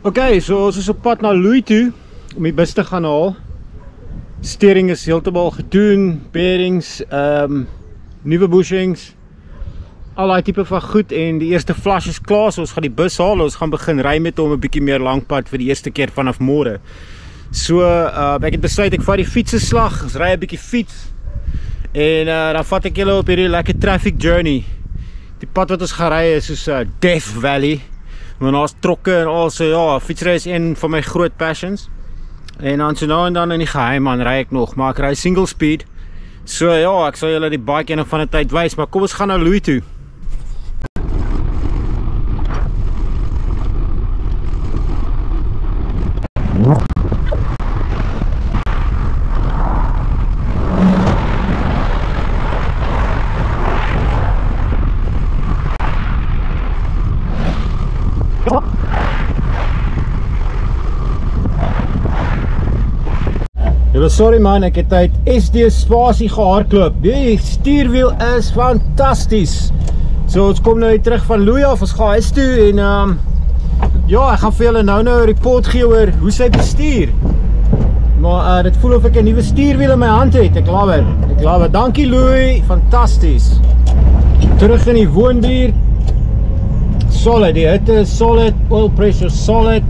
Okay, so ons is op pad na Louis toe om die bus te gaan haal. Steering is heeltemal gedoen, bearings, nuwe bushings, al die tipe van goed en die eerste flash is klaar, so ons gaan die bus haal, ons gaan begin ry met hom 'n bietjie meer langpad vir die eerste keer vanaf môre. So, ek het besluit ek vat die fietseslag, ons ry 'n bietjie fiets en dan vat ek julle op hierdie lekker traffic journey. Die pad wat ons gaan ry is soos Death Valley, want daar's trokke en al, so ja, fietsry is een van my groot passions. En dan so nou en dan in die geheim man ry ek nog, maar ek ry single speed. So ja, ek sal julle die bike eendag van 'n tyd wys, maar kom ons gaan na Louis toe. Sorry man, ek het uit SD spasie gehardloop. Die stuurwiel is fantasties. So ons kom nou hier terug van Louis af, ons gaan huis toe en ja, ek gaan vir julle nou 'n report gee oor hoe sy bestuur. Maar dit voel of ek 'n nuwe stuurwiel in my hand het. Ek love it. Dankie Louis, fantasties. Terug in die woonbuurt. Solid, die hitte is solid, oil pressure solid,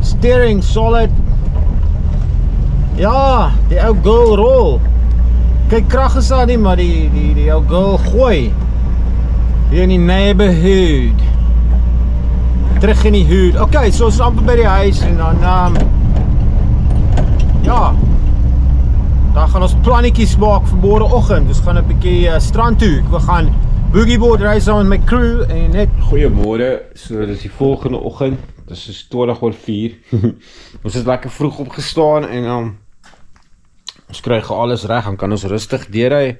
steering solid. Ja, die ou girl rol. Kyk, krag is daar nie, maar die ou girl gooi. Hier in die neighborhood. Terug in die hood. Okay, so ons is amper by die huis en dan ja, dan gaan ons plannetjies maak vir môreoggend. Ons gaan 'n bietjie strand toe. We gaan boogieboard ry saam met my crew en net goeiemôre. So dis die volgende oggend. Dis is 20:04. Ons het lekker vroeg opgestaan en ons kry alles reg, dan kan ons rustig deurry.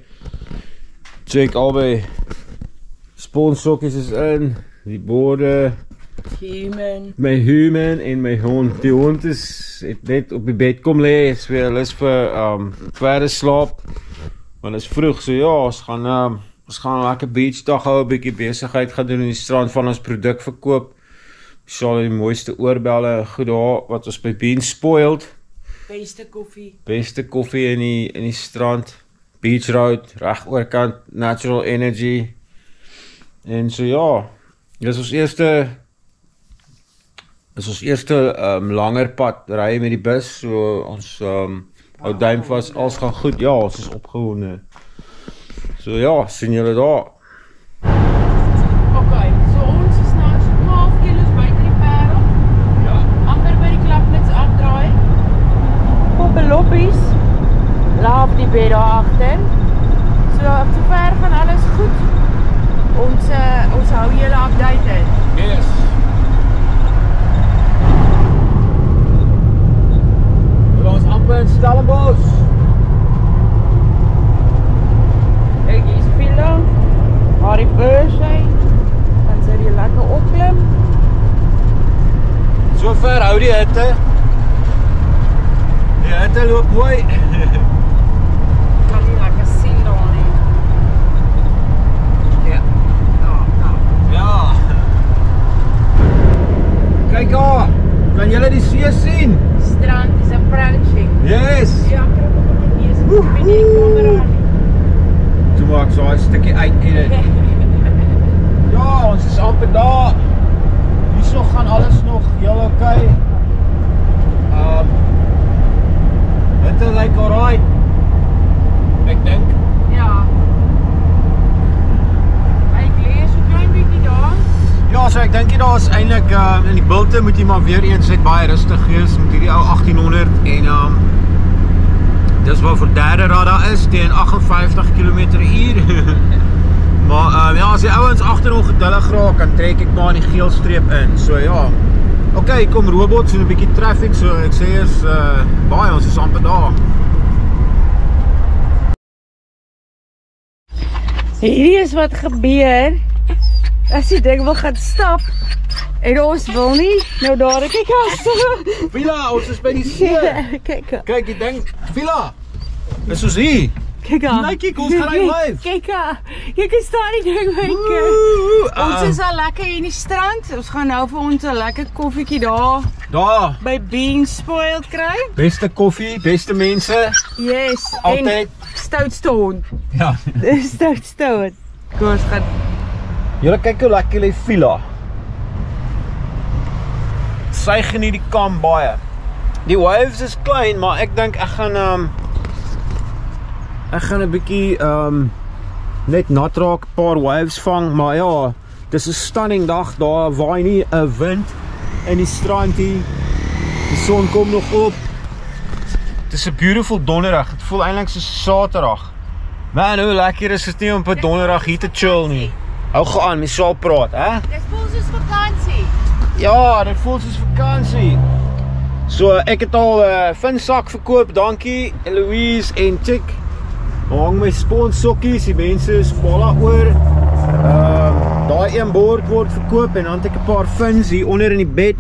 Check albei sponsokkies is in, die borde, my human en my hond. Die hond het net op die bed kom lê, is weer lus vir verder slaap. Want is vroeg, so ja, ons gaan lekker beach dag hou, 'n bietjie besigheid gaan doen in die strand van ons produk verkoop. Sal die mooiste oorbelle, goed daar wat ons by Bean Spoiled. Beste koffie in die strand. Beach Road, reg oorkant, Natural Energy. En so ja, dis ons eerste langer pad ry met die bus. So ons hou duim vas, alles gaan goed. Ja, ons is opgewonde. So ja, sien julle daar. Loppies, laap die bed daar agter. So ver van alles goed. Ons hou julle updated. Yes. Ons amper in Stellenbosch. Ek is Villa, Harry Bursey, dan sal jy lekker opklim. So ver hou die hitte. Die hitte loop mooi. Kan nie lekker sien daar nie. Ja. Ja. Kyk daar, kan julle die see sien? Strand is approaching. Yes. Ja, ek het ook net hier so met die kamera nie. Toe maak so 'n stukkie uit edit. Ja, ons is amper daar. Hierso gaan alles nog heel okay. Dit lyk alright. Ek dink. Ja. Ek lees so klein bietjie daar. Ja, so ek dink daar is eintlik in die bulte moet jy maar weer eens net baie rustig wees met hierdie ou 1800 en dis wat vir derde radar is teen 58 km/h. Maar ja, as die ouens agter hom geduldig raak, dan trek ek maar in die geel streep in. So ja. Okay, kom robots en 'n bietjie traffic, so ek sê eers baie, ons is amper daar. Hierdie is wat gebeur as die ding wil gaan stap en ons wil nie. Nou daar, kyk as. Villa, ons is by die see. Kyk. Kyk, die ding, Villa. Is ons hier. Kyk aan. Kyk, ons gaan hy wave. Kyk aan. Kyk, ek staan die ding my Ons is al lekker in die strand. Ons gaan nou vir ons 'n lekker koffiekie daar by Bean Spoiled kry. Beste koffie, beste mense. Yes. Altyd. En stoutste hond. Ja. Stoutste hond. Kom ons gaan. Julle kyk hoe lekker die villa. Sy geniet die kamp baie. Die waves is klein, maar ek dink ek gaan 'n bietjie net nat raak, 'n paar waves vang, maar ja, dis 'n stunning dag, daar waai nie 'n wind in die strand hier. Die son kom nog op. Dis 'n beautiful donderdag. Dit voel eintlik so Saterdag. Man, hoe lekker is dit nie om op 'n donderdag hier te chill nie. Hou gaan, mens sal praat, hè? Dit voel soos vakansie. Ja, dit voel soos vakansie. So ek het al vinsak verkoop, dankie Eloise en Chick. Hang my sponsokkies, die mense is baie oor. Daai een bord word verkoop en dan het ek 'n paar vins hier onder in die bed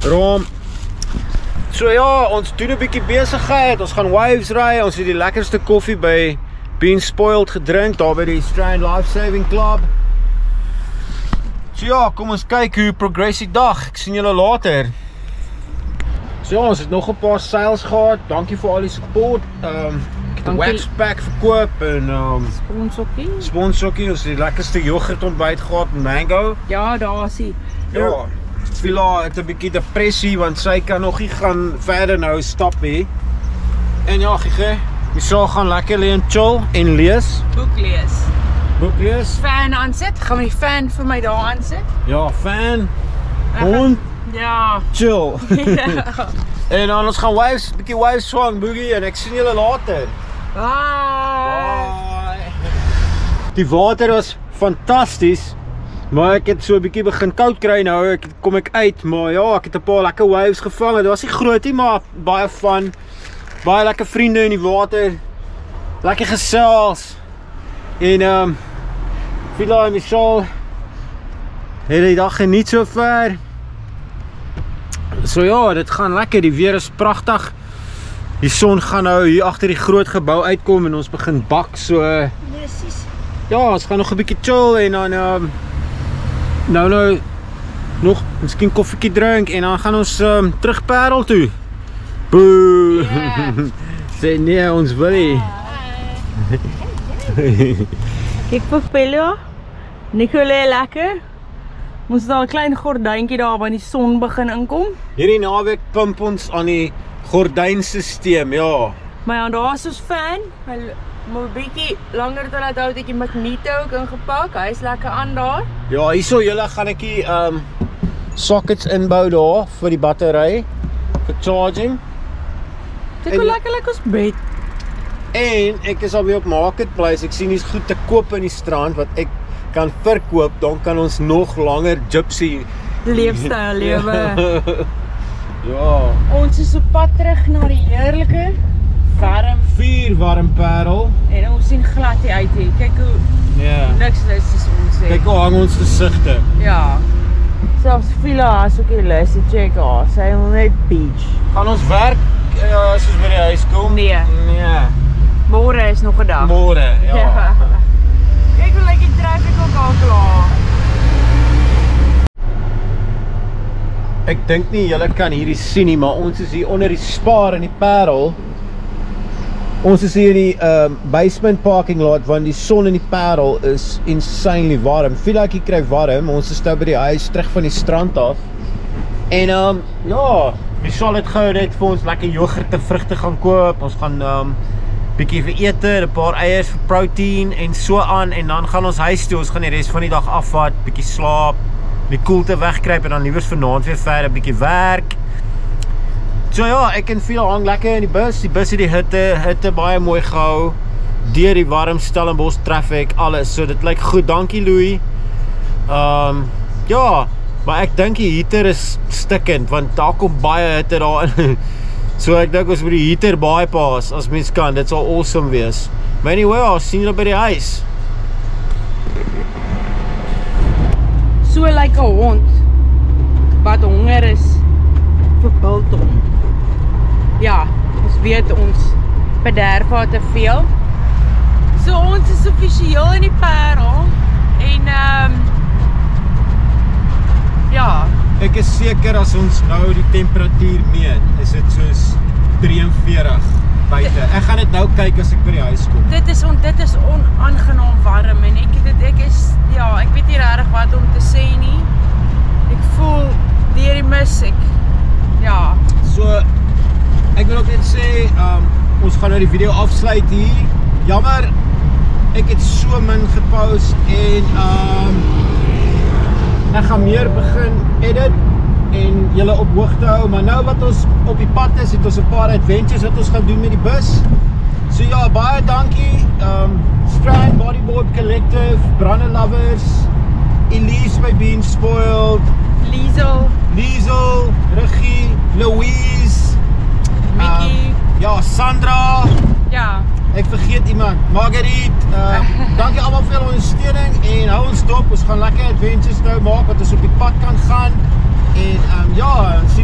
raam. So ja, ons doen 'n bietjie besigheid. Ons gaan waves ry. Ons het die lekkerste koffie by Bean Spoiled gedrink daar by die Strand Life Saving Club. So ja, kom ons kyk hoe progress die dag. Ek sien julle later. So ja, ons het nog 'n paar sales gehad. Dankie vir al die support. Ek het 'n wax pack verkoop en sponsokkie, ons het die lekkerste yoghurt ontbyt gehad met mango. Ja, daar is hy. Ja, Villa het 'n bietjie depressie want sy kan nog nie gaan verder nou stap nie. En ja, Gige, jy sal gaan lekker lê en chill en lees. Boek lees. Fan aansit. Gaan we die fan vir my daar aansit? Ja, fan. Hond. Ja. Chill. Ja. En dan ons gaan waves, bietjie waves swang, boogie en ek sien julle later. Bye. Die water was fantasties, maar ek het so 'n bietjie begin koud kry nou. Kom ek uit, maar ja, ek het 'n paar lekker waves gevang. Dit was nie groot nie, maar baie fun. Baie lekker vriende in die water. Lekker gesels. En Villa en Michelle het die dag geniet so ver. So ja, dit gaan lekker, die weer is pragtig. Die son gaan nou hier agter die groot gebou uitkom en ons begin bak, so ja, ons gaan nog 'n bietjie chill en dan nou nog miskien koffietjie drink en dan gaan ons terug Parel toe. Boe. Yeah. Sê nee, ons wil nie. Kyk vir Pello. Nicole lekker. Ons het al 'n klein gordyntjie daar waar die son begin inkom. Hierdie naweek pump ons aan die gordynstelsel, ja. Maar ja, daar is ons fan. Maar 'n bietjie langer te laat hou, ek magneto ook ingepak. Hy is lekker aan daar. Ja, hierso julle gaan ek die sockets inbou daar vir die battery vir charging. Kyk hoe lekker ons bed. En ek is alweer op Marketplace. Ek sien iets goed te koop in die strand wat ek kan verkoop, dan kan ons nog langer gypsy leefstyl lewe. Ja. Ons is op pad terug na die heerlike warm Parel. En ons sien glad nie uit hier. Kyk hoe niks is ons sê. Kyk hoe hang ons gesigte. Ja. Selfs Villa is ook hier lus, check haar. Sy wil net beach. Gaan ons werk soos by die huis kom? Nee. Môre is nog 'n dag. Môre, ja. Kyk hoe lyk die traffic ook al klaar. Ek dink nie julle kan hierdie sien nie, maar ons is hier onder die Spar in die Parel. Ons is hier in die basement parking lot want die son in die Parel is insanely warm. Villaatjie kry warm, ons is nou by die huis terug van die strand af. En ja, Michelle het gou net vir ons lekker yoghurt en vrugte gaan koop. Ons gaan bietjie vir ete, 'n paar eiers vir protein en so aan en dan gaan ons huis toe. Ons gaan die res van die dag afvat, bietjie slaap, die koelte wegkruip en dan liewers vanaand weer verder bietjie werk. So ja, ek en veel hang lekker in die bus. Die bus het die hitte baie mooi gehou deur die warm Stellenbosch traffic, alles. So dit lyk goed. Dankie Louis. Ja, maar ek dink die heater is stikkend want daar kom baie hitte daarin. So ek dink ons moet die heater bypass as mens kan. Dit sal awesome wees. Maar anyway, ons sien julle by die huis. So lyk 'n hond wat honger is vir biltong. Ja, ons weet ons bederf haar te veel. offisieel in die Parel en ja. Ek is seker as ons nou die temperatuur meet, is dit soos 43 buite. Ek gaan dit nou kyk as ek by die huis kom. Dit is onaangenaam warm en ek is ja, ek weet nie regtig wat om te sê nie. Ek voel deur die mis, ja. So ek wil ook net sê, ons gaan nou die video afsluit hier. Jammer, ek het so min gepost en ek gaan meer begin edit en julle op hoogte hou, maar nou wat ons op die pad is, het ons 'n paar adventures wat ons gaan doen met die bus. So ja, baie dankie, Strand Bodyboard Collective, Brande Lovers, Elise by Being Spoiled, Liesel, Regie, Louise, Mickey, ja, Sandra, ja. ek vergeet iemand, Marguerite, dankie allemaal vir julle ondersteuning en hou ons dop, ons gaan lekker adventures nou maak wat ons op die pad kan gaan en ja, ons